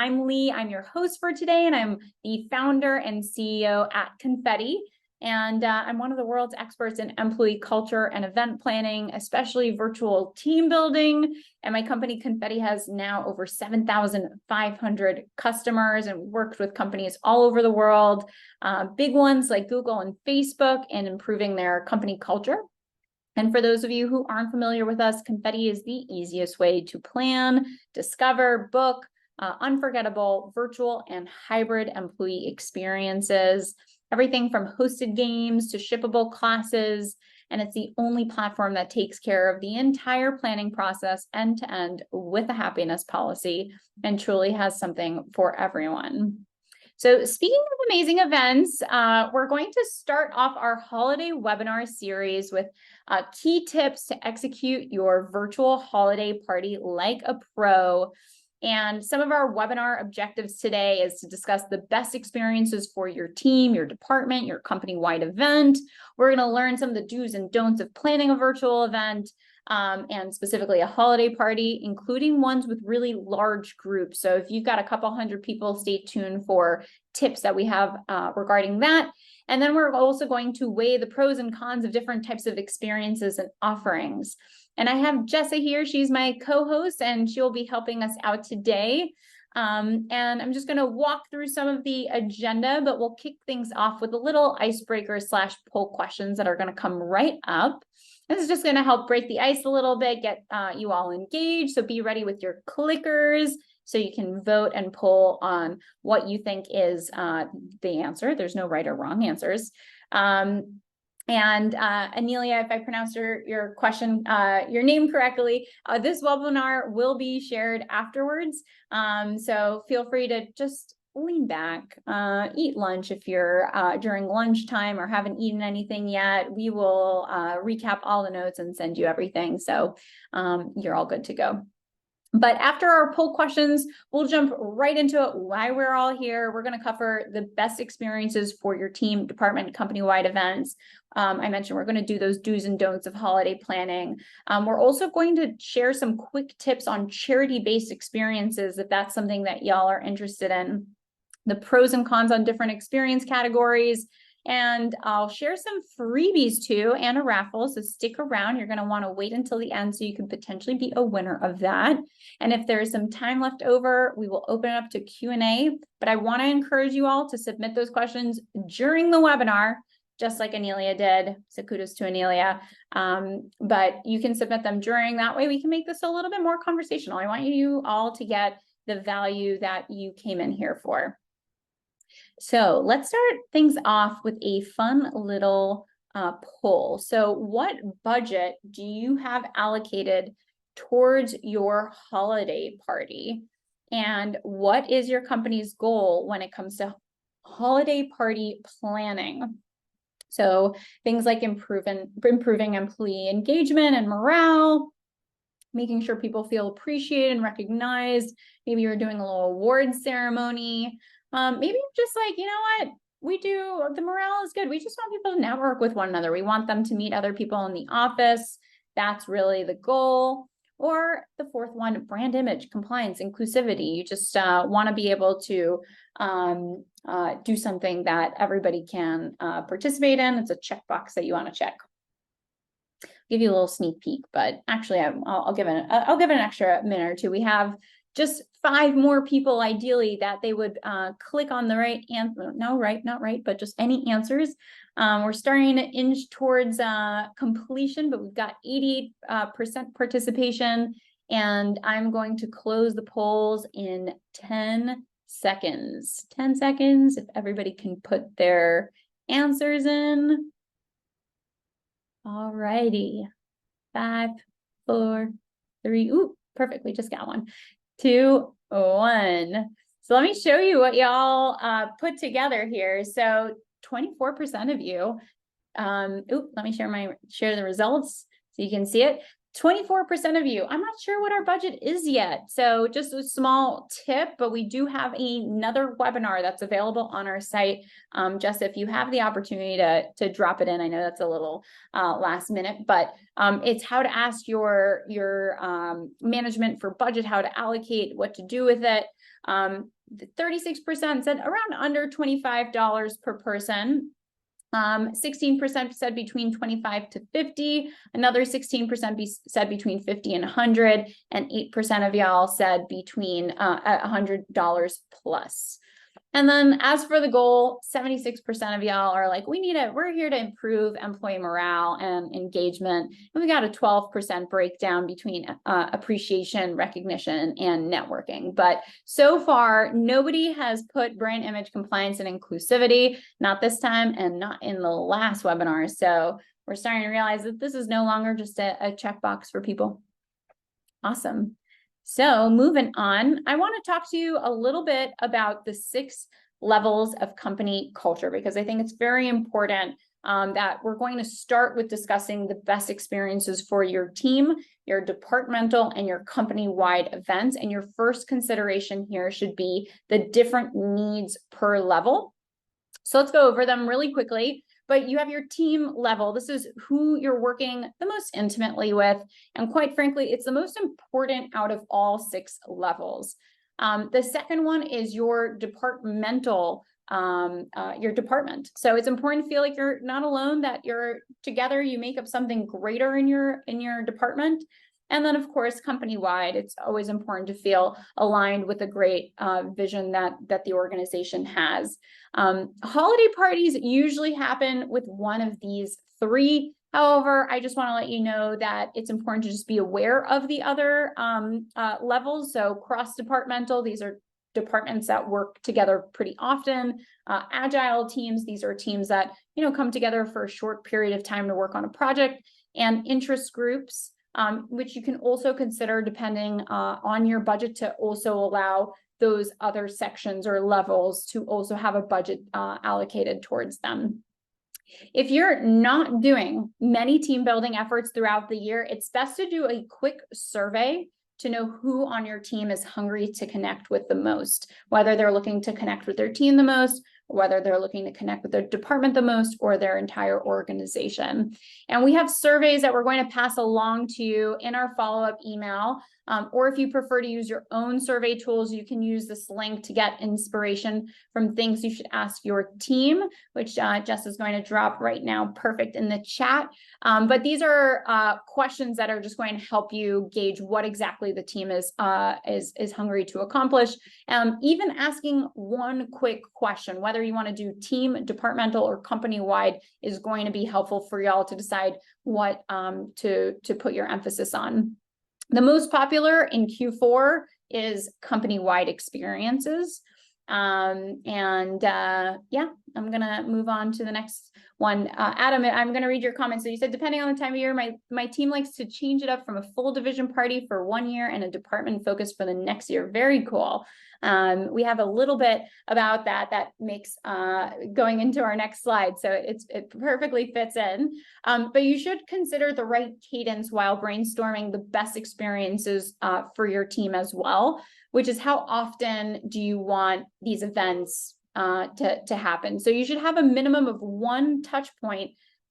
I'm Lee. I'm your host for today, and I'm the founder and CEO at Confetti. And I'm one of the world's experts in employee culture and event planning, especially virtual team building. And my company, Confetti, has now over 7,500 customers and worked with companies all over the world, big ones like Google and Facebook, in improving their company culture. And for those of you who aren't familiar with us, Confetti is the easiest way to plan, discover, book unforgettable virtual and hybrid employee experiences, everything from hosted games to shippable classes. And it's the only platform that takes care of the entire planning process end to end with a happiness policy and truly has something for everyone. So speaking of amazing events, we're going to start off our holiday webinar series with key tips to execute your virtual holiday party like a pro. And some of our webinar objectives today is to discuss the best experiences for your team, your department, your company-wide event. We're going to learn some of the do's and don'ts of planning a virtual event, and specifically a holiday party, including ones with really large groups. So if you've got a couple hundred people, stay tuned for tips that we have regarding that. And then we're also going to weigh the pros and cons of different types of experiences and offerings. And I have Jessa here. She's my co-host, and she'll be helping us out today. And I'm just going to walk through some of the agenda, but we'll kick things off with a little icebreaker / poll questions that are going to come right up. This is just going to help break the ice a little bit, get you all engaged. So be ready with your clickers so you can vote and poll on what you think is the answer. There's no right or wrong answers. And Anelia, if I pronounced your question, your name correctly, this webinar will be shared afterwards. So feel free to just lean back, eat lunch if you're during lunchtime or haven't eaten anything yet. We will recap all the notes and send you everything. So you're all good to go. But after our poll questions, we'll jump right into it, why we're all here. We're going to cover the best experiences for your team, department, company-wide events. I mentioned we're going to do those do's and don'ts of holiday planning. We're also going to share some quick tips on charity-based experiences, if that's something that y'all are interested in. The pros and cons on different experience categories. And I'll share some freebies too, and a raffle. So stick around. You're going to want to wait until the end so you can potentially be a winner of that. And if there's some time left over, we will open it up to Q&A. But I want to encourage you all to submit those questions during the webinar, just like Anelia did. So kudos to Anelia. But you can submit them during. That way we can make this a little bit more conversational. I want you all to get the value that you came in here for. So let's start things off with a fun little poll. So what budget do you have allocated towards your holiday party? And what is your company's goal when it comes to holiday party planning? So things like improving employee engagement and morale, making sure people feel appreciated and recognized. Maybe you're doing a little award ceremony. Maybe just like, you know what, the morale is good. We just want people to network with one another. We want them to meet other people in the office. That's really the goal. Or the fourth one, brand image, compliance, inclusivity. You just want to be able to do something that everybody can participate in. It's a checkbox that you want to check. Give you a little sneak peek, but actually I'll give it an extra minute or two. We have just 5 more people ideally that they would click on the right answer. No, right, not right, but just any answers. We're starting to inch towards completion, but we've got 88% participation, and I'm going to close the polls in 10 seconds. 10 seconds, if everybody can put their answers in. All righty. 5, 4, 3. Ooh, perfect. We just got one. 2, 1. So let me show you what y'all put together here. So 24% of you, let me share the results so you can see it. 24% of you, I'm not sure what our budget is yet. So just a small tip, but we do have another webinar that's available on our site. Just if you have the opportunity to drop it in, I know that's a little last minute, but it's how to ask your management for budget, how to allocate, what to do with it. 36% said around under $25 per person. 16% said between 25 to 50. Another 16% said between 50 and 100, and 8% of y'all said between $100 plus. And then as for the goal, 76% of y'all are like, we're here to improve employee morale and engagement. And we got a 12% breakdown between appreciation, recognition, and networking. But so far, nobody has put brand image compliance and inclusivity, not this time and not in the last webinar. So we're starting to realize that this is no longer just a checkbox for people. Awesome. So moving on, I want to talk to you a little bit about the 6 levels of company culture, because I think it's very important that we're going to start with discussing the best experiences for your team, your departmental, and your company-wide events. And your first consideration here should be the different needs per level. So let's go over them really quickly. But you have your team level. This is who you're working the most intimately with. And quite frankly, it's the most important out of all 6 levels. The second one is your departmental, your department. So it's important to feel like you're not alone, that you're together, you make up something greater in your department. And then, of course, company-wide, it's always important to feel aligned with a great vision that the organization has. Holiday parties usually happen with one of these 3. However, I just want to let you know that it's important to just be aware of the other levels. So cross-departmental, these are departments that work together pretty often. Agile teams, these are teams that come together for a short period of time to work on a project. And interest groups, which you can also consider depending on your budget to also allow those other sections or levels to also have a budget allocated towards them. If you're not doing many team building efforts throughout the year, it's best to do a quick survey to know who on your team is hungry to connect with the most, whether they're looking to connect with their team the most, whether they're looking to connect with their department the most, or their entire organization. And we have surveys that we're going to pass along to you in our follow-up email. Or if you prefer to use your own survey tools, you can use this link to get inspiration from things you should ask your team, which Jess is going to drop right now, perfect, in the chat. But these are questions that are just going to help you gauge what exactly the team is hungry to accomplish. Even asking one quick question, whether you want to do team, departmental, or company-wide, is going to be helpful for y'all to decide what to put your emphasis on. The most popular in Q4 is company-wide experiences. Yeah, I'm going to move on to the next one. Adam, I'm going to read your comments. So you said, depending on the time of year, my team likes to change it up from a full division party for 1 year and a department focus for the next year. Very cool. We have a little bit about that makes going into our next slide. So it perfectly fits in. But you should consider the right cadence while brainstorming the best experiences for your team as well, which is how often do you want these events to happen. So you should have a minimum of 1 touch point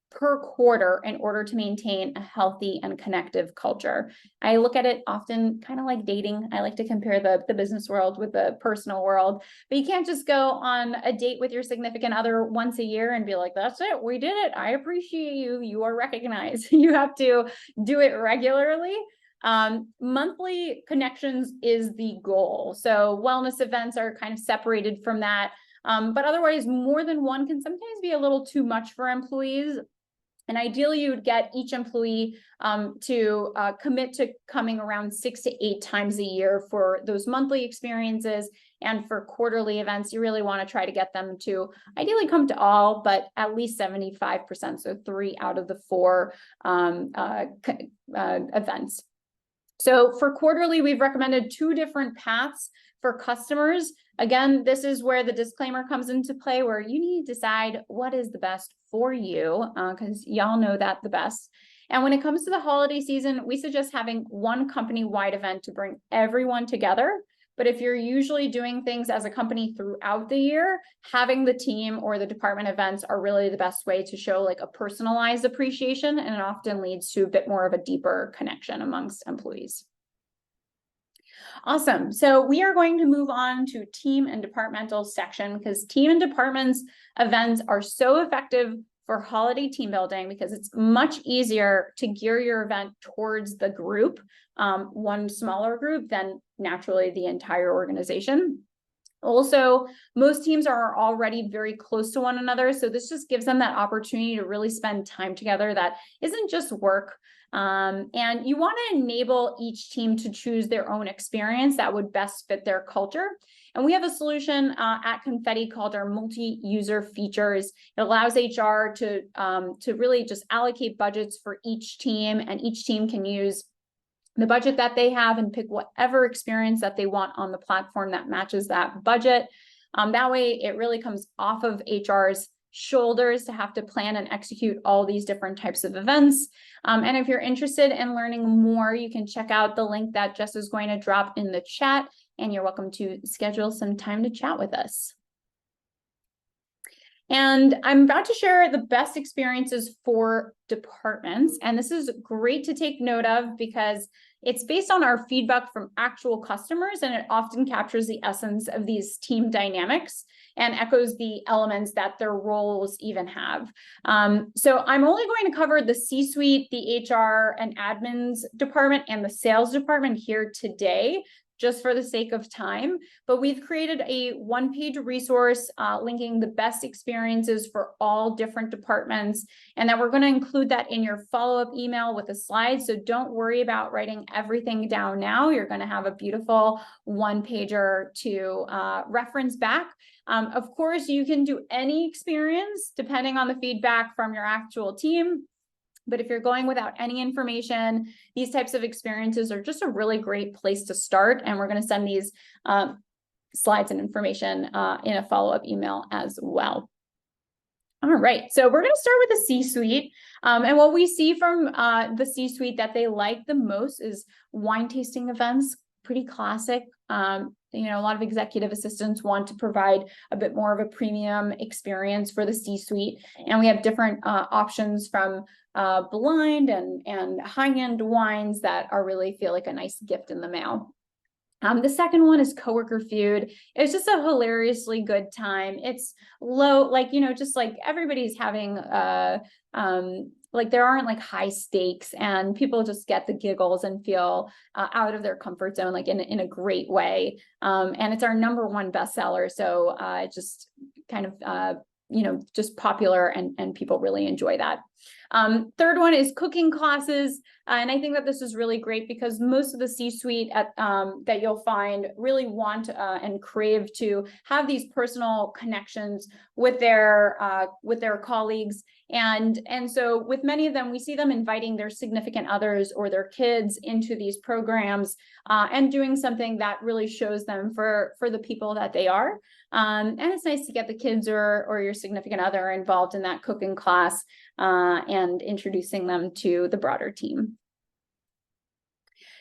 per quarter in order to maintain a healthy and connective culture. I look at it often kind of like dating. I like to compare the business world with the personal world, but you can't just go on a date with your significant other once a year and be like, that's it, we did it, I appreciate you, you are recognized. You have to do it regularly. Monthly connections is the goal. So wellness events are kind of separated from that. But otherwise, more than one can sometimes be a little too much for employees. And ideally, you would get each employee to commit to coming around 6 to 8 times a year for those monthly experiences. And for quarterly events, you really want to try to get them to ideally come to all, but at least 75%, so 3 out of the 4 events. So for quarterly, we've recommended 2 different paths for customers. Again, this is where the disclaimer comes into play, where you need to decide what is the best for you, because y'all know that the best. And when it comes to the holiday season, we suggest having one company-wide event to bring everyone together. But if you're usually doing things as a company throughout the year, having the team or the department events are really the best way to show like a personalized appreciation, and it often leads to a bit more of a deeper connection amongst employees. Awesome. So we are going to move on to team and departmental section, because team and departments events are so effective for holiday team building because it's much easier to gear your event towards the group, one smaller group, than naturally the entire organization. Also, most teams are already very close to one another, so this just gives them that opportunity to really spend time together that isn't just work. And you want to enable each team to choose their own experience that would best fit their culture. And we have a solution at Confetti called our multi-user features. It allows HR to really just allocate budgets for each team, and each team can use the budget that they have and pick whatever experience that they want on the platform that matches that budget. That way, it really comes off of HR's shoulders to have to plan and execute all these different types of events. And if you're interested in learning more, you can check out the link that Jess is going to drop in the chat, and you're welcome to schedule some time to chat with us. And I'm about to share the best experiences for departments. And this is great to take note of because it's based on our feedback from actual customers, and it often captures the essence of these team dynamics and echoes the elements that their roles even have. So I'm only going to cover the C-suite, the HR and admins department, and the sales department here today, just for the sake of time. But we've created a one-page resource linking the best experiences for all different departments, and that we're going to include that in your follow-up email with a slide. So don't worry about writing everything down now. You're going to have a beautiful one-pager to reference back. Of course, you can do any experience depending on the feedback from your actual team. But if you're going without any information, these types of experiences are just a really great place to start. And we're going to send these slides and information in a follow-up email as well. All right, so we're going to start with the C-suite. And what we see from the C-suite that they like the most is wine tasting events, pretty classic. A lot of executive assistants want to provide a bit more of a premium experience for the C-suite. And we have different options from blind and high-end wines that are really feel like a nice gift in the mail. The second one is coworker food. It's just a hilariously good time. It's low, just like everybody's having there aren't like high stakes, and people just get the giggles and feel out of their comfort zone, like in a great way. And it's our #1 bestseller. So it's just kind of just popular, and people really enjoy that. Third one is cooking classes. And I think that this is really great because most of the C-suite that you'll find really want and crave to have these personal connections with their colleagues. And so with many of them, we see them inviting their significant others or their kids into these programs and doing something that really shows them for the people that they are. And it's nice to get the kids or your significant other involved in that cooking class and introducing them to the broader team.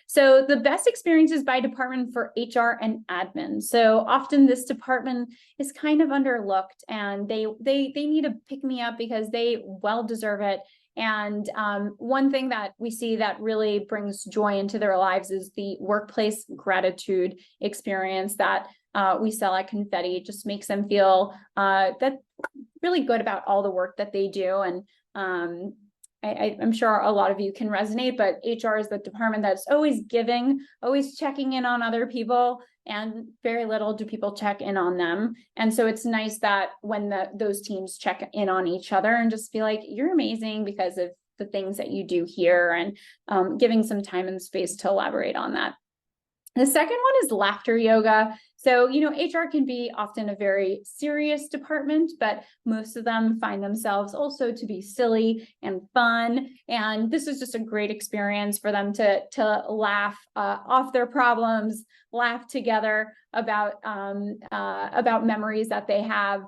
So the best experiences by department for HR and admin. So often this department is kind of underlooked, and they need to pick me up because they well deserve it. And one thing that we see that really brings joy into their lives is the workplace gratitude experience that we sell at Confetti. It just makes them feel that really good about all the work that they do. And I'm sure a lot of you can resonate, but HR is the department that's always giving, always checking in on other people, and very little do people check in on them. And so it's nice that when those teams check in on each other and just feel like you're amazing because of the things that you do here, and giving some time and space to elaborate on that. The second one is laughter yoga. So, HR can be often a very serious department, but most of them find themselves also to be silly and fun. And this is just a great experience for them to laugh off their problems, laugh together about memories that they have.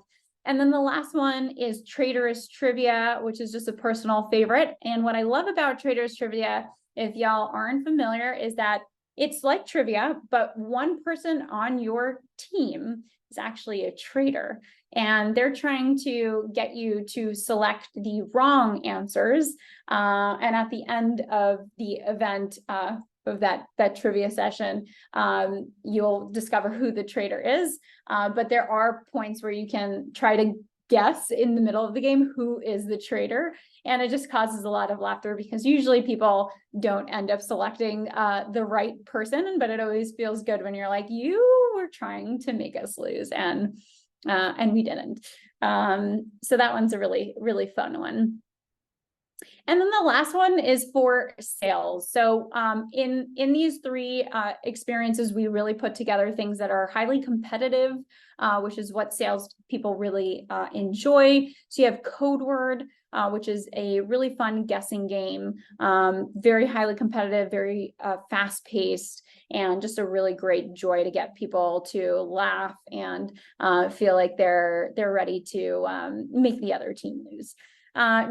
And then the last one is Traitorous Trivia, which is just a personal favorite. And what I love about Traitorous Trivia, if y'all aren't familiar, is that it's like trivia, but one person on your team is actually a traitor. And they're trying to get you to select the wrong answers. And at the end of the event, of that trivia session, you'll discover who the traitor is. But there are points where you can try to guess in the middle of the game who is the traitor. And it just causes a lot of laughter because usually people don't end up selecting the right person, but it always feels good when you're like, you were trying to make us lose, and we didn't. So that one's a really, really fun one. And then the last one is for sales. So in these three experiences, we really put together things that are highly competitive, which is what sales people really enjoy. So you have Code Word, which is a really fun guessing game, very highly competitive, very fast paced, and just a really great joy to get people to laugh and feel like they're ready to make the other team lose.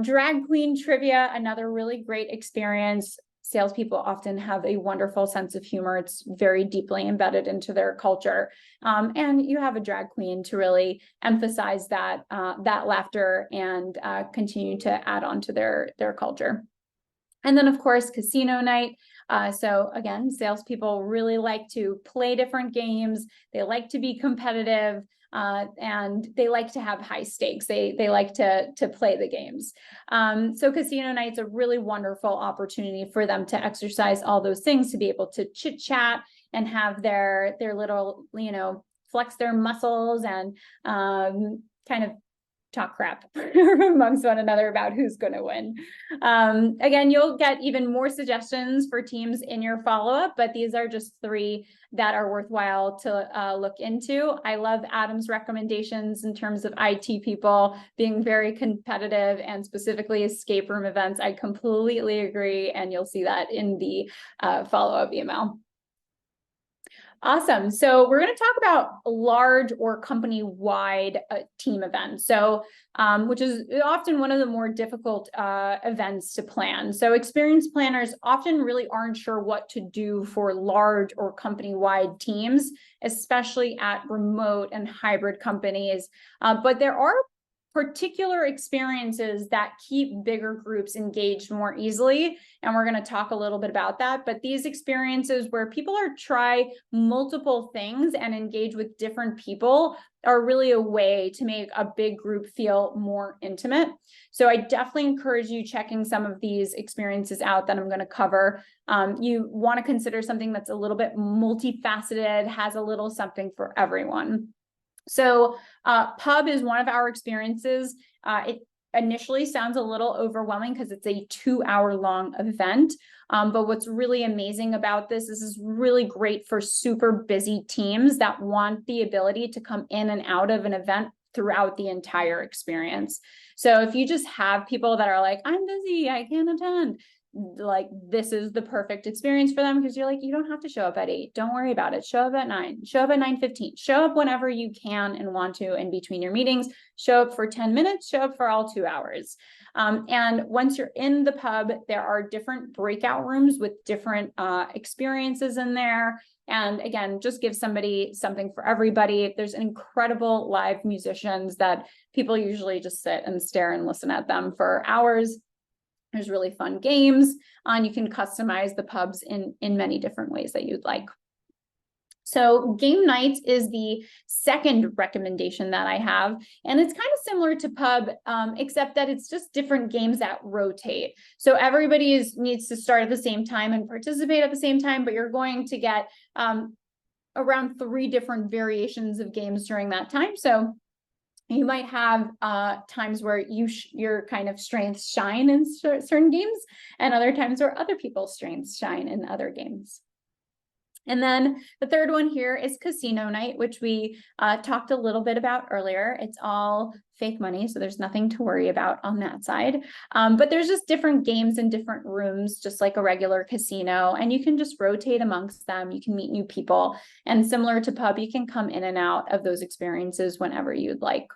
Drag Queen Trivia, another really great experience. Salespeople often have a wonderful sense of humor. It's very deeply embedded into their culture. And you have a drag queen to really emphasize that laughter and continue to add on to their culture. And then, of course, Casino Night. So again, salespeople really like to play different games. They like to be competitive. And they like to have high stakes. They like to play the games. So Casino Night's a really wonderful opportunity for them to exercise all those things, to be able to chit chat and have their little, flex their muscles and kind of talk crap amongst one another about who's going to win. Again, you'll get even more suggestions for teams in your follow-up, but these are just three that are worthwhile to look into. I love Adam's recommendations in terms of IT people being very competitive and specifically escape room events. I completely agree, and you'll see that in the follow-up email. Awesome. So we're going to talk about large or company-wide team events. So, which is often one of the more difficult events to plan. So experienced planners often really aren't sure what to do for large or company-wide teams, especially at remote and hybrid companies. But there are particular experiences that keep bigger groups engaged more easily. And we're going to talk a little bit about that. But these experiences where people are try multiple things and engage with different people are really a way to make a big group feel more intimate. So I definitely encourage you checking some of these experiences out that I'm going to cover. You want to consider something that's a little bit multifaceted, has a little something for everyone. So pub is one of our experiences. It initially sounds a little overwhelming because it's a 2-hour-long event. But what's really amazing about this is really great for super busy teams that want the ability to come in and out of an event throughout the entire experience. So if you just have people that are like, I'm busy, I can't attend, like this is the perfect experience for them, because you're like, you don't have to show up at 8. Don't worry about it. Show up at 9, show up at 9:15, show up whenever you can and want to in between your meetings, show up for 10 minutes, show up for all 2 hours. And once you're in the pub, there are different breakout rooms with different experiences in there. And again, just give somebody something for everybody. There's incredible live musicians that people usually just sit and stare and listen at them for hours. There's really fun games, and you can customize the pubs in many different ways that you'd like. So game nights is the second recommendation that I have, and it's kind of similar to pub, except that it's just different games that rotate. So everybody needs to start at the same time and participate at the same time, but you're going to get around 3 different variations of games during that time. So you might have times where your kind of strengths shine in certain games, and other times where other people's strengths shine in other games. And then the third one here is Casino Night, which we talked a little bit about earlier. It's all fake money, so there's nothing to worry about on that side. But there's just different games in different rooms, just like a regular casino, and you can just rotate amongst them. You can meet new people, and similar to pub, you can come in and out of those experiences whenever you'd like.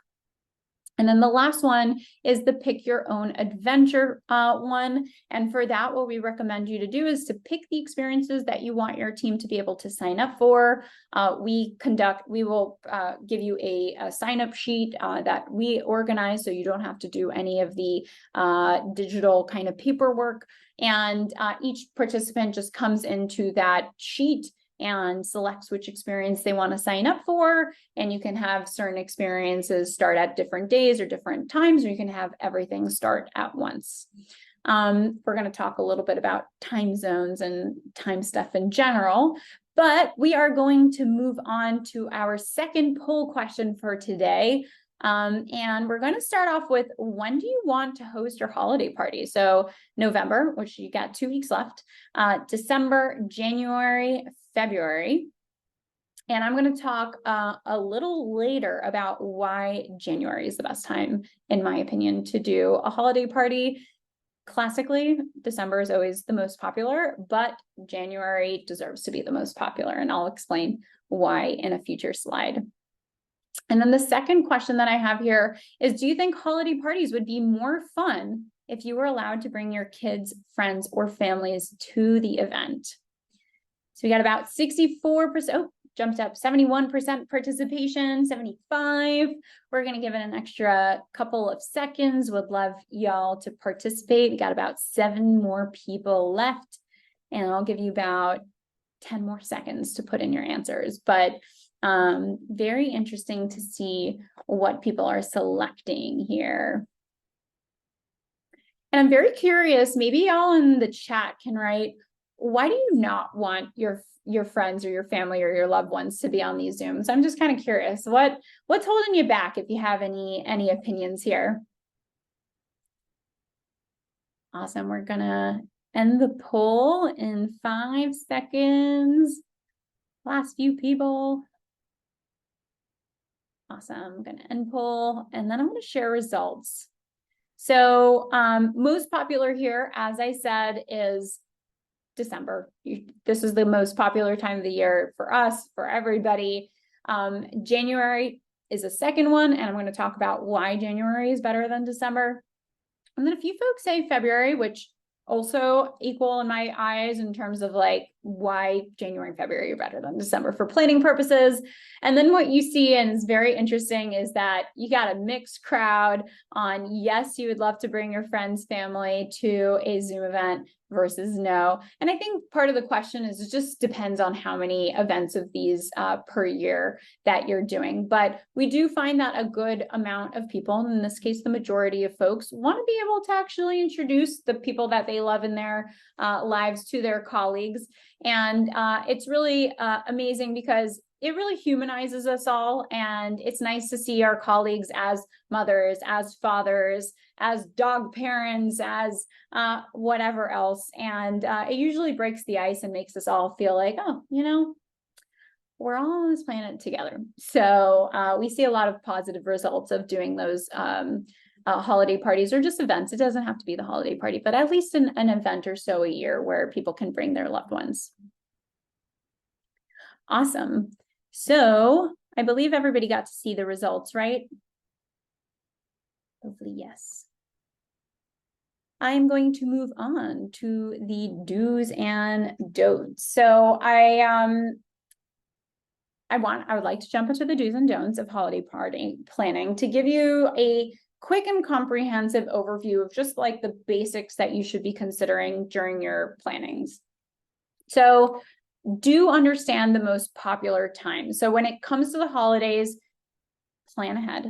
And then the last one is the pick your own adventure one. And for that, what we recommend you to do is to pick the experiences that you want your team to be able to sign up for. We will give you a sign-up sheet that we organize, so you don't have to do any of the digital kind of paperwork. And each participant just comes into that sheet and selects which experience they want to sign up for. And you can have certain experiences start at different days or different times, or you can have everything start at once. We're going to talk a little bit about time zones and time stuff in general, but we are going to move on to our second poll question for today. And we're going to start off with, when do you want to host your holiday party? So November, which you got 2 weeks left, December, January, February. And I'm going to talk a little later about why January is the best time, in my opinion, to do a holiday party. Classically, December is always the most popular, but January deserves to be the most popular. And I'll explain why in a future slide. And then the second question that I have here is, do you think holiday parties would be more fun if you were allowed to bring your kids, friends, or families to the event? So we got about 64%, jumped up 71% participation, 75. We're going to give it an extra couple of seconds. Would love y'all to participate. We got about 7 more people left, and I'll give you about 10 more seconds to put in your answers. But very interesting to see what people are selecting here. And I'm very curious, maybe y'all in the chat can write, why do you not want your friends or your family or your loved ones to be on these Zooms? I'm just kind of curious, what's holding you back, if you have any opinions here? Awesome. We're gonna end the poll in 5 seconds. Last few people. Awesome. I'm going to end poll, and then I'm going to share results. So most popular here, as I said, is December. This is the most popular time of the year for us, for everybody. January is a second one, and I'm going to talk about why January is better than December. And then a few folks say February, which also equal in my eyes in terms of like why January and February are better than December for planning purposes. And then what you see, and is very interesting, is that you got a mixed crowd on, yes, you would love to bring your friends, family to a Zoom event versus no. And I think part of the question is, it just depends on how many events of these per year that you're doing. But we do find that a good amount of people, in this case, the majority of folks, want to be able to actually introduce the people that they love in their lives to their colleagues. And it's really amazing because it really humanizes us all. And it's nice to see our colleagues as mothers, as fathers, as dog parents, as whatever else. And it usually breaks the ice and makes us all feel like, oh, you know, we're all on this planet together. So we see a lot of positive results of doing those holiday parties or just events. It doesn't have to be the holiday party, but at least an event or so a year where people can bring their loved ones. Awesome. So I believe everybody got to see the results, right? Hopefully, yes. I'm going to move on to the do's and don'ts. So I would like to jump into the do's and don'ts of holiday party planning to give you a quick and comprehensive overview of just like the basics that you should be considering during your plannings. So do understand the most popular times. So when it comes to the holidays, plan ahead.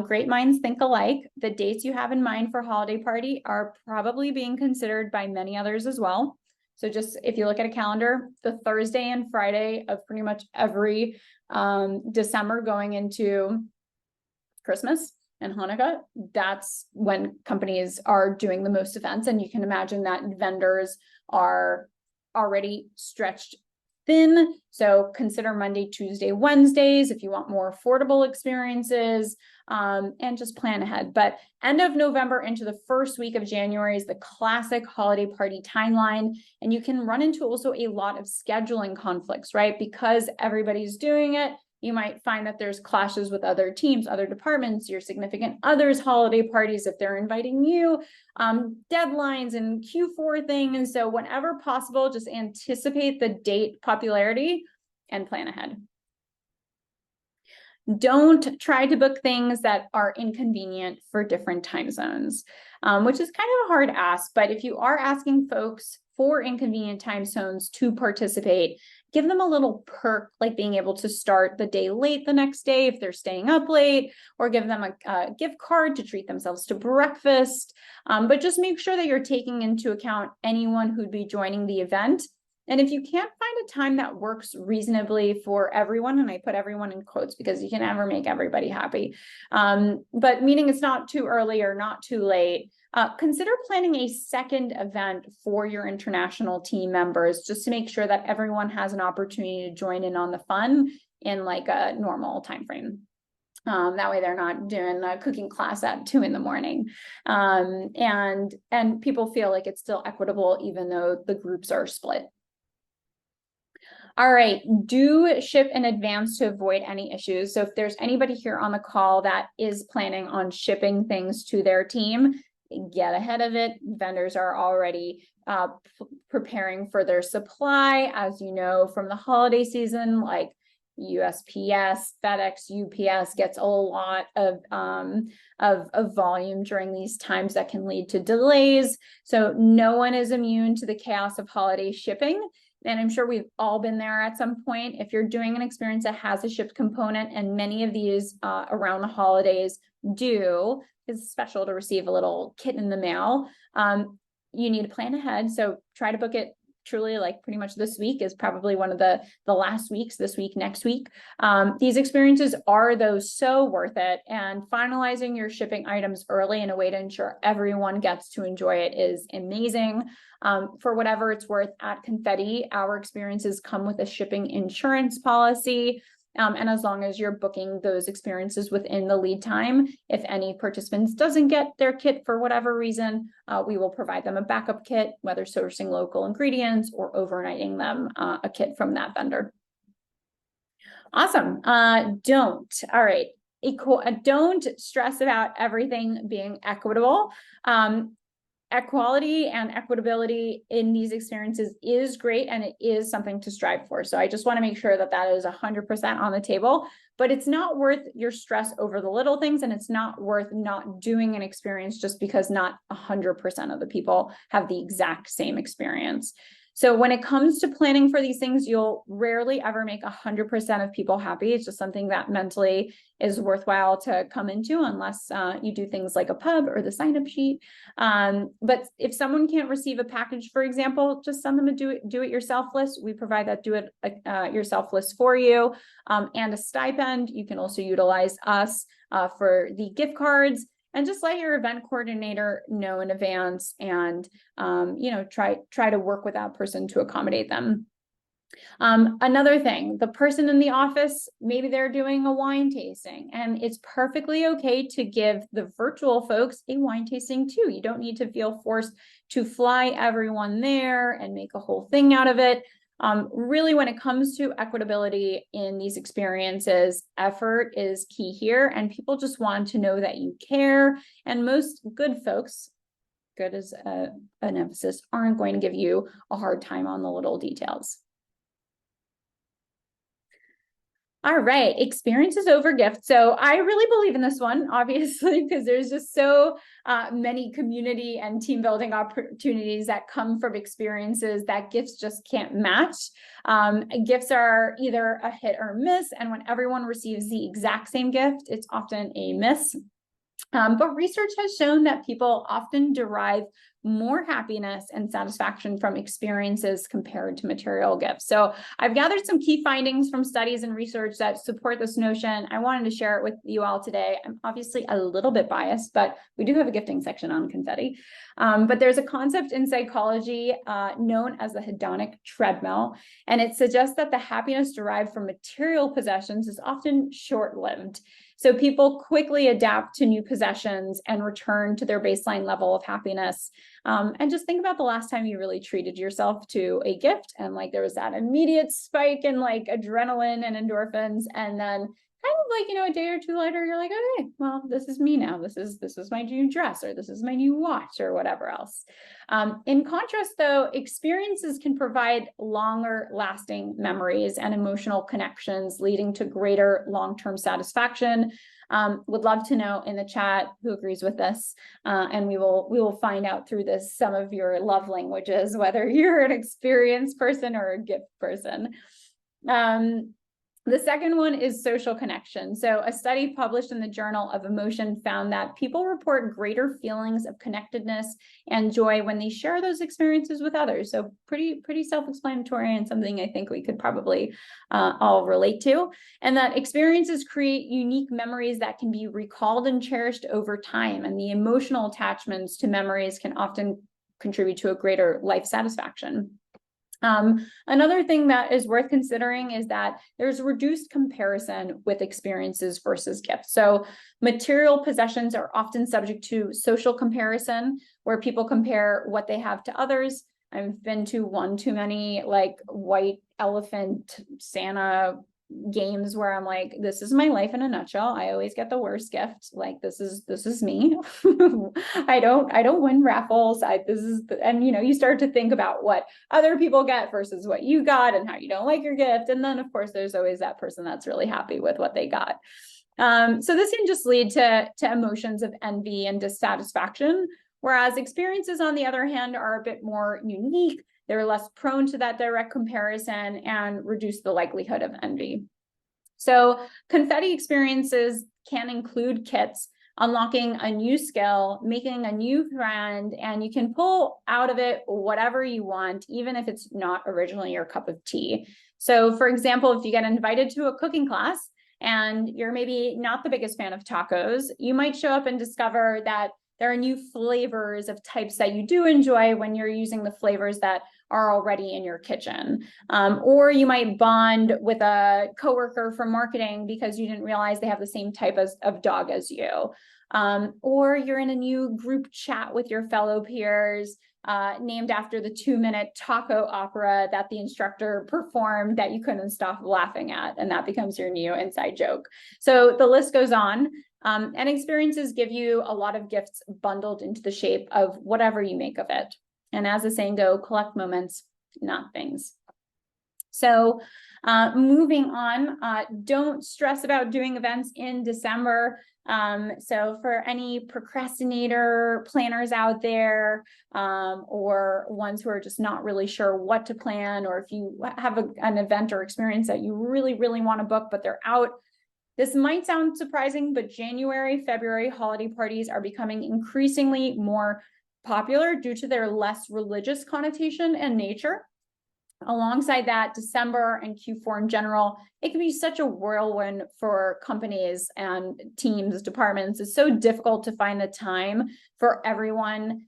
Great minds think alike. The dates you have in mind for holiday party are probably being considered by many others as well. So just if you look at a calendar, the Thursday and Friday of pretty much every December going into Christmas and Hanukkah, that's when companies are doing the most events. And you can imagine that vendors are already stretched thin. So consider Monday, Tuesday, Wednesdays if you want more affordable experiences, and just plan ahead. But end of November into the first week of January is the classic holiday party timeline. And you can run into also a lot of scheduling conflicts, right? Because everybody's doing it. You might find that there's clashes with other teams, other departments, your significant others' holiday parties if they're inviting you, deadlines and Q4 thing. And so whenever possible, just anticipate the date popularity and plan ahead. Don't try to book things that are inconvenient for different time zones, which is kind of a hard ask. But if you are asking folks for inconvenient time zones to participate, give them a little perk, like being able to start the day late the next day if they're staying up late, or give them a gift card to treat themselves to breakfast. But just make sure that you're taking into account anyone who'd be joining the event. And if you can't find a time that works reasonably for everyone, and I put everyone in quotes because you can never make everybody happy, but meaning it's not too early or not too late, consider planning a second event for your international team members, just to make sure that everyone has an opportunity to join in on the fun in like a normal time frame. That way they're not doing a cooking class at 2 a.m. And people feel like it's still equitable even though the groups are split. All right, do ship in advance to avoid any issues. So if there's anybody here on the call that is planning on shipping things to their team, get ahead of it. Vendors are already preparing for their supply. As you know, from the holiday season, like USPS, FedEx, UPS gets a lot of volume during these times that can lead to delays. So no one is immune to the chaos of holiday shipping. And I'm sure we've all been there at some point. If you're doing an experience that has a shipped component, and many of these around the holidays do, it's special to receive a little kit in the mail. You need to plan ahead. So try to book it truly, like pretty much this week is probably one of the last weeks, this week, next week. These experiences are, though, so worth it. And finalizing your shipping items early in a way to ensure everyone gets to enjoy it is amazing. For whatever it's worth, at Confetti, our experiences come with a shipping insurance policy. And as long as you're booking those experiences within the lead time, if any participants doesn't get their kit for whatever reason, we will provide them a backup kit, whether sourcing local ingredients or overnighting them a kit from that vendor. Awesome. All right. Don't stress about everything being equitable. Equality and equitability in these experiences is great, and it is something to strive for. So I just want to make sure that that is 100% on the table, but it's not worth your stress over the little things, and it's not worth not doing an experience just because not 100% of the people have the exact same experience. So when it comes to planning for these things, you'll rarely ever make 100% of people happy. It's just something that mentally is worthwhile to come into, unless you do things like a pub or the sign-up sheet. But if someone can't receive a package, for example, just send them a do-it-yourself list. We provide that do-it-yourself list for you, and a stipend. You can also utilize us for the gift cards. And just let your event coordinator know in advance, and try to work with that person to accommodate them. Another thing, the person in the office, maybe they're doing a wine tasting, and it's perfectly okay to give the virtual folks a wine tasting too. You don't need to feel forced to fly everyone there and make a whole thing out of it. Really, when it comes to equitability in these experiences, effort is key here, and people just want to know that you care. And most good folks, good as an emphasis, aren't going to give you a hard time on the little details. All right, experiences over gifts. So I really believe in this one, obviously, because there's just so many community and team building opportunities that come from experiences that gifts just can't match. Gifts are either a hit or miss, and when everyone receives the exact same gift, it's often a miss. But research has shown that people often derive more happiness and satisfaction from experiences compared to material gifts. So I've gathered some key findings from studies and research that support this notion. I wanted to share it with you all today. I'm obviously a little bit biased, but we do have a gifting section on Confetti. But there's a concept in psychology known as the hedonic treadmill, and it suggests that the happiness derived from material possessions is often short-lived. So people quickly adapt to new possessions and return to their baseline level of happiness. And just think about the last time you really treated yourself to a gift, and like there was that immediate spike in like adrenaline and endorphins, and then kind of like, a day or two later, you're like, okay, well, this is me now. This is my new dress, or this is my new watch, or whatever else. In contrast, though, experiences can provide longer lasting memories and emotional connections, leading to greater long-term satisfaction. Would love to know in the chat who agrees with this, and we will find out through this some of your love languages, whether you're an experience person or a gift person. The second one is social connection. So a study published in the Journal of Emotion found that people report greater feelings of connectedness and joy when they share those experiences with others. So pretty self-explanatory, and something I think we could probably all relate to. And that experiences create unique memories that can be recalled and cherished over time. And the emotional attachments to memories can often contribute to a greater life satisfaction. Another thing that is worth considering is that there's reduced comparison with experiences versus gifts. So material possessions are often subject to social comparison, where people compare what they have to others. I've been to one too many like white elephant Santa games where I'm like, this is my life in a nutshell. I always get the worst gift. Like this is me. I don't win raffles. And you start to think about what other people get versus what you got and how you don't like your gift. And then of course there's always that person that's really happy with what they got. So this can just lead to emotions of envy and dissatisfaction, whereas experiences, on the other hand, are a bit more unique. They're less prone to that direct comparison and reduce the likelihood of envy. So confetti experiences can include kits, unlocking a new skill, making a new friend, and you can pull out of it whatever you want, even if it's not originally your cup of tea. So for example, if you get invited to a cooking class and you're maybe not the biggest fan of tacos, you might show up and discover that there are new flavors of types that you do enjoy when you're using the flavors that are already in your kitchen. Or you might bond with a coworker from marketing because you didn't realize they have the same type of dog as you. Or you're in a new group chat with your fellow peers, named after the 2-minute taco opera that the instructor performed that you couldn't stop laughing at, and that becomes your new inside joke. So the list goes on. And experiences give you a lot of gifts bundled into the shape of whatever you make of it. And as the saying goes, collect moments, not things. So moving on, don't stress about doing events in December. So for any procrastinator planners out there, or ones who are just not really sure what to plan, or if you have an event or experience that you really want to book, but they're out, this might sound surprising, but January, February holiday parties are becoming increasingly more popular due to their less religious connotation and nature. Alongside that, December and Q4 in general, it can be such a whirlwind for companies and teams, departments. It's so difficult to find the time for everyone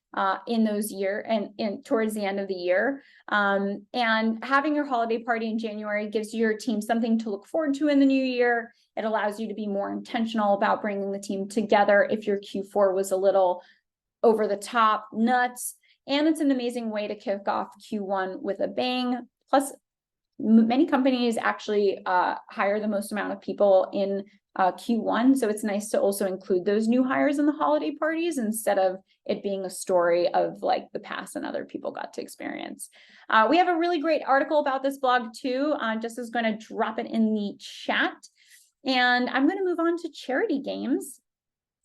in those years and towards the end of the year. And having your holiday party in January gives your team something to look forward to in the new year. It allows you to be more intentional about bringing the team together if your Q4 was a little over the top, nuts. And it's an amazing way to kick off Q1 with a bang. Plus, many companies actually hire the most amount of people in Q1. So it's nice to also include those new hires in the holiday parties instead of it being a story of like the past and other people got to experience. We have a really great article about this blog too. Jess is going to drop it in the chat. And I'm going to move on to charity games.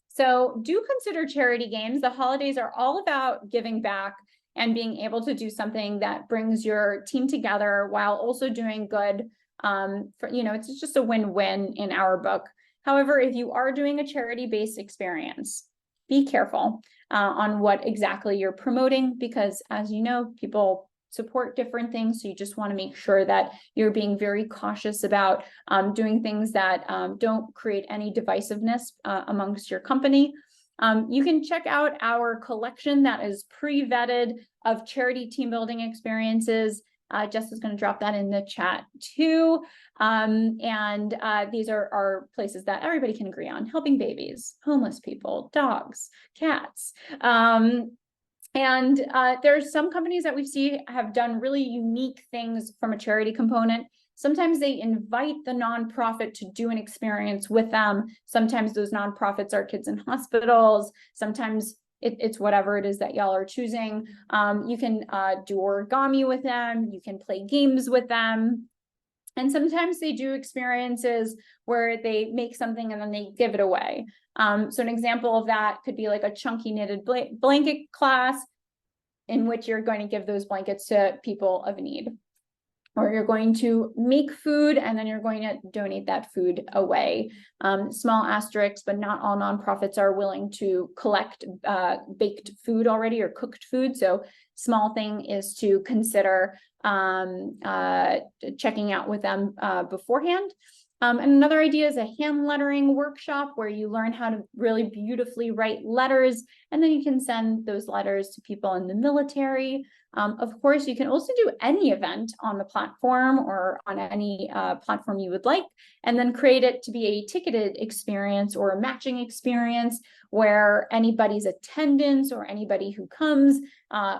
So do consider charity games. The holidays are all about giving back and being able to do something that brings your team together while also doing good. It's just a win-win in our book. However, if you are doing a charity-based experience, be careful on what exactly you're promoting, because as you know, people support different things. So you just want to make sure that you're being very cautious about doing things that don't create any divisiveness amongst your company. You can check out our collection that is pre-vetted of charity team building experiences. Jess is going to drop that in the chat too. These are places that everybody can agree on: helping babies, homeless people, dogs, cats. And there's some companies that we see have done really unique things from a charity component. Sometimes they invite the nonprofit to do an experience with them. Sometimes those nonprofits are kids in hospitals. Sometimes it's whatever it is that y'all are choosing. You can do origami with them. You can play games with them. And sometimes they do experiences where they make something and then they give it away. So an example of that could be like a chunky knitted blanket class in which you're going to give those blankets to people of need. Or you're going to make food and then you're going to donate that food away. Small asterisks, but not all nonprofits are willing to collect baked food already or cooked food. So small thing is to consider checking out with them beforehand. And another idea is a hand lettering workshop where you learn how to really beautifully write letters, and then you can send those letters to people in the military. Of course, you can also do any event on the platform or on any platform you would like, and then create it to be a ticketed experience or a matching experience where anybody's attendance or anybody who comes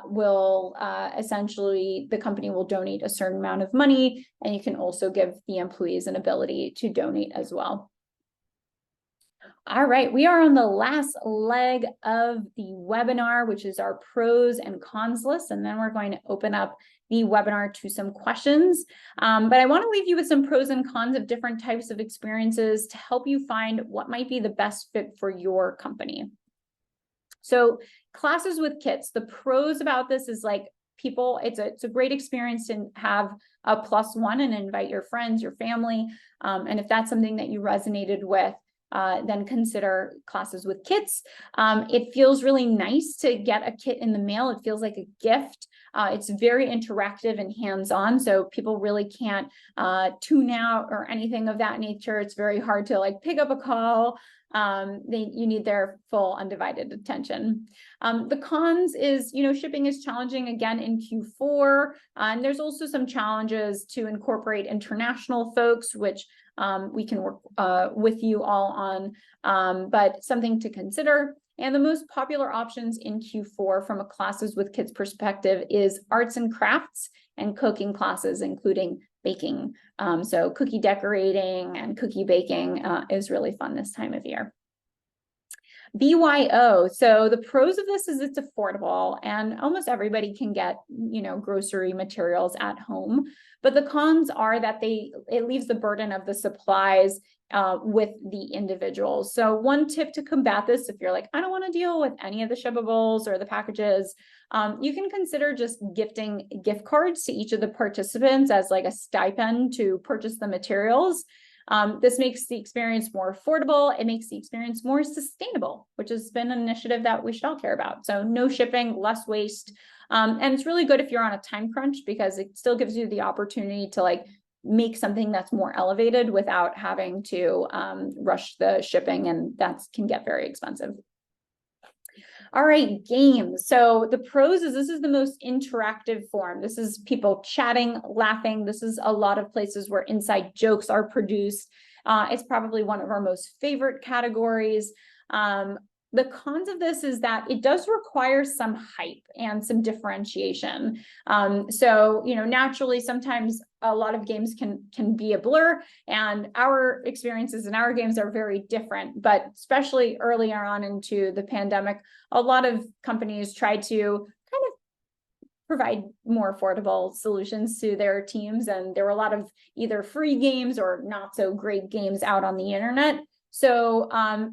will essentially, the company will donate a certain amount of money, and you can also give the employees an ability to donate as well. All right, we are on the last leg of the webinar, which is our pros and cons list, and then we're going to open up the webinar to some questions. But I want to leave you with some pros and cons of different types of experiences to help you find what might be the best fit for your company. So classes with kids, the pros about this is like people, it's a great experience to have a +1 and invite your friends, your family. And if that's something that you resonated with, then consider classes with kits. It feels really nice to get a kit in the mail. It feels like a gift. It's very interactive and hands-on, so people really can't tune out or anything of that nature. It's very hard to like pick up a call. You need their full undivided attention. The cons is, shipping is challenging again in Q4. And there's also some challenges to incorporate international folks, which we can work with you all on, but something to consider. And the most popular options in Q4 from a classes with kids perspective is arts and crafts and cooking classes, including baking. So cookie decorating and cookie baking is really fun this time of year. BYO. So the pros of this is it's affordable and almost everybody can get, grocery materials at home. But the cons are that it leaves the burden of the supplies with the individuals. So one tip to combat this, if you're like, I don't want to deal with any of the shippables or the packages, you can consider just gifting gift cards to each of the participants as like a stipend to purchase the materials. This makes the experience more affordable. It makes the experience more sustainable, which has been an initiative that we should all care about. So no shipping, less waste. And it's really good if you're on a time crunch because it still gives you the opportunity to like make something that's more elevated without having to rush the shipping, and that can get very expensive. All right, games. So the pros is this is the most interactive form. This is people chatting, laughing. This is a lot of places where inside jokes are produced. It's probably one of our most favorite categories. The cons of this is that it does require some hype and some differentiation. So, naturally, sometimes a lot of games can be a blur, and our experiences and our games are very different. But especially earlier on into the pandemic, a lot of companies tried to kind of provide more affordable solutions to their teams. And there were a lot of either free games or not so great games out on the internet. So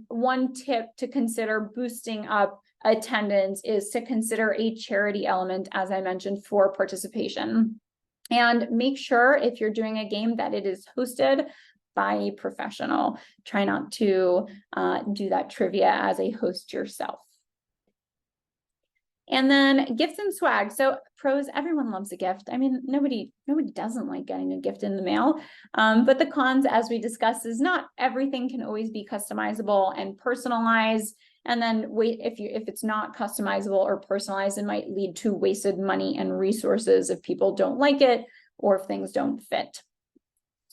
one tip to consider boosting up attendance is to consider a charity element, as I mentioned, for participation. And make sure if you're doing a game that it is hosted by a professional. Try not to do that trivia as a host yourself. And then gifts and swag. So pros, everyone loves a gift. I mean, nobody doesn't like getting a gift in the mail. But the cons, as we discussed, is not everything can always be customizable and personalized. And then if it's not customizable or personalized, it might lead to wasted money and resources if people don't like it or if things don't fit.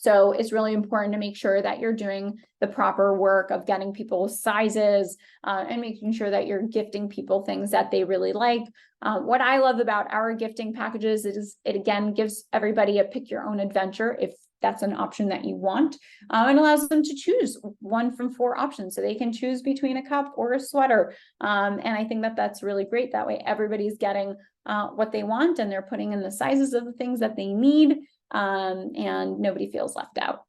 So it's really important to make sure that you're doing the proper work of getting people sizes and making sure that you're gifting people things that they really like. What I love about our gifting packages is it again gives everybody a pick your own adventure if that's an option that you want, and allows them to choose one from 4 options. So they can choose between a cup or a sweater. And I think that that's really great. That way everybody's getting what they want and they're putting in the sizes of the things that they need, and nobody feels left out.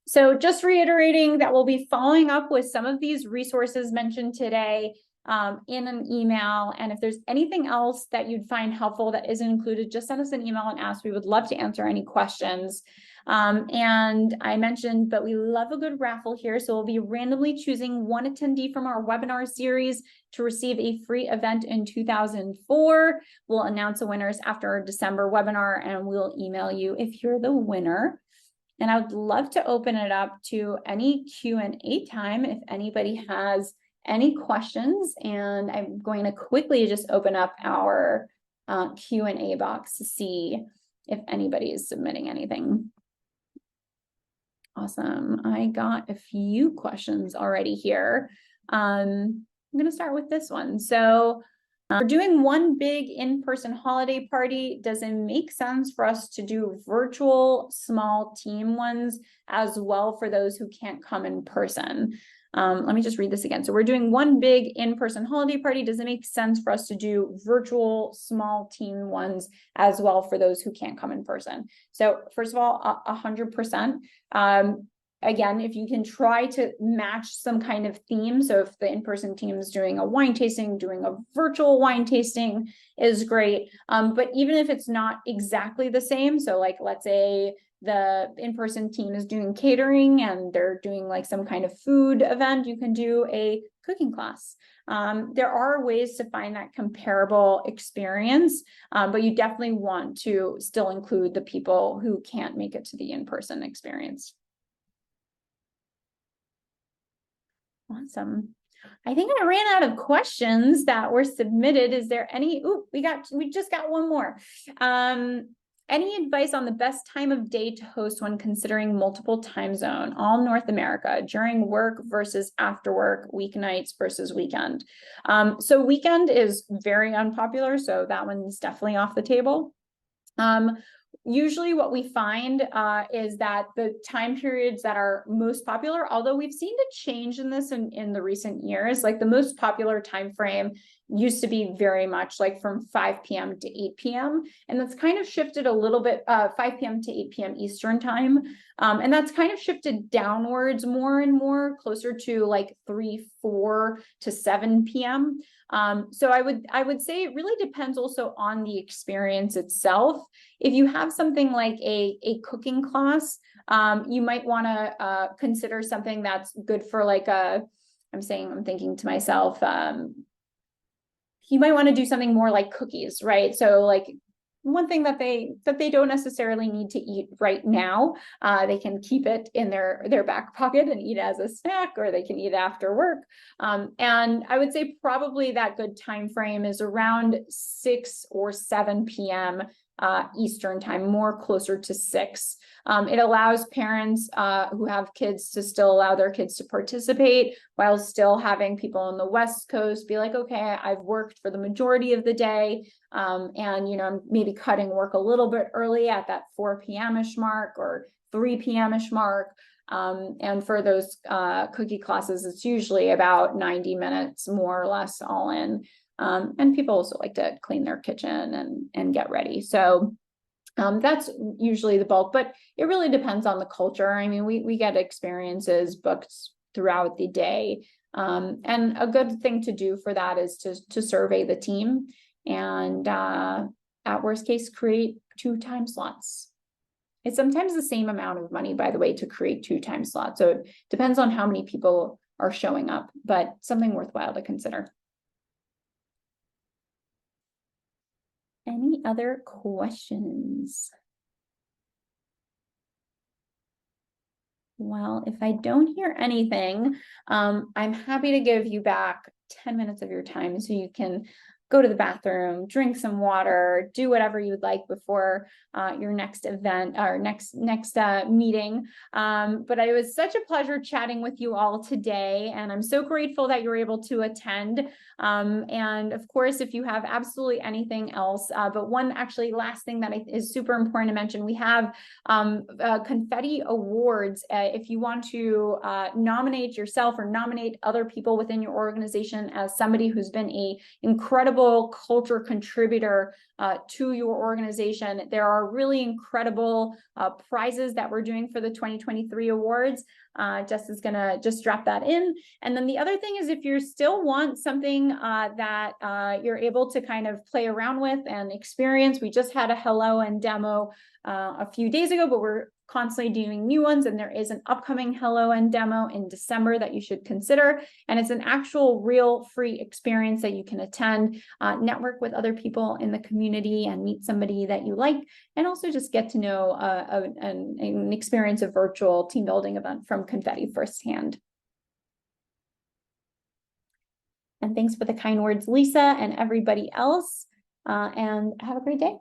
So just reiterating that we'll be following up with some of these resources mentioned today in an email. And if there's anything else that you'd find helpful that isn't included, just send us an email and ask. We would love to answer any questions. And I mentioned, but we love a good raffle here. So we'll be randomly choosing one attendee from our webinar series to receive a free event in 2004. We'll announce the winners after our December webinar, and we'll email you if you're the winner. And I would love to open it up to any Q&A time if anybody has any questions. And I'm going to quickly just open up our Q&A box to see if anybody is submitting anything. Awesome. I got a few questions already here. I'm going to start with this one. So we're doing one big in-person holiday party. Does it make sense for us to do virtual small team ones as well for those who can't come in person? Let me just read this again. So we're doing one big in-person holiday party. Does it make sense for us to do virtual small team ones as well for those who can't come in person? So first of all, 100%. Again, if you can try to match some kind of theme. So if the in-person team is doing a wine tasting, doing a virtual wine tasting is great. But even if it's not exactly the same, so like, let's say the in-person team is doing catering and they're doing like some kind of food event, you can do a cooking class. There are ways to find that comparable experience, but you definitely want to still include the people who can't make it to the in-person experience. Awesome. I think I ran out of questions that were submitted. Is there any? Oh, we just got one more. Any advice on the best time of day to host when considering multiple time zone, all North America, during work versus after work, weeknights versus weekend? So weekend is very unpopular, so that one's definitely off the table. Usually what we find is that the time periods that are most popular, although we've seen a change in this in the recent years, like the most popular time frame used to be very much like from 5 p.m. to 8 p.m. And that's kind of shifted a little bit, 5 p.m. to 8 p.m. Eastern time. And that's kind of shifted downwards more and more, closer to like 3, 4 to 7 p.m. So I would say it really depends also on the experience itself. If you have something like a cooking class, you might want to consider something that's good for like I'm thinking to myself, you might want to do something more like cookies, right? So like one thing that they don't necessarily need to eat right now, they can keep it in their back pocket and eat as a snack, or they can eat after work. And I would say probably that good time frame is around 6 or 7 p.m. Eastern time, more closer to 6. It allows parents who have kids to still allow their kids to participate while still having people on the West Coast be like, okay, I've worked for the majority of the day, and I'm maybe cutting work a little bit early at that 4 p.m.-ish mark or 3 p.m.-ish mark. And for those cookie classes, it's usually about 90 minutes, more or less, all in. And people also like to clean their kitchen and get ready. So that's usually the bulk, but it really depends on the culture. I mean, we get experiences booked throughout the day. And a good thing to do for that is to survey the team and at worst case, create 2 time slots. It's sometimes the same amount of money, by the way, to create 2 time slots. So it depends on how many people are showing up, but something worthwhile to consider. Any other questions? Well, if I don't hear anything, I'm happy to give you back 10 minutes of your time so you can go to the bathroom, drink some water, do whatever you'd like before your next event or next meeting. But it was such a pleasure chatting with you all today, and I'm so grateful that you were able to attend. And of course, if you have absolutely anything else, but one actually last thing that is super important to mention, we have Confetti Awards. If you want to nominate yourself or nominate other people within your organization as somebody who's been an incredible culture contributor to your organization, there are really incredible prizes that we're doing for the 2023 awards. Jess is gonna just drop that in. And then the other thing is, if you still want something that you're able to kind of play around with and experience, we just had a hello and demo a few days ago, but we're constantly doing new ones, and there is an upcoming hello and demo in December that you should consider. And it's an actual real free experience that you can attend, network with other people in the community and meet somebody that you like, and also just get to know an experience of virtual team building event from Confetti firsthand. And thanks for the kind words, Lisa, and everybody else, and have a great day.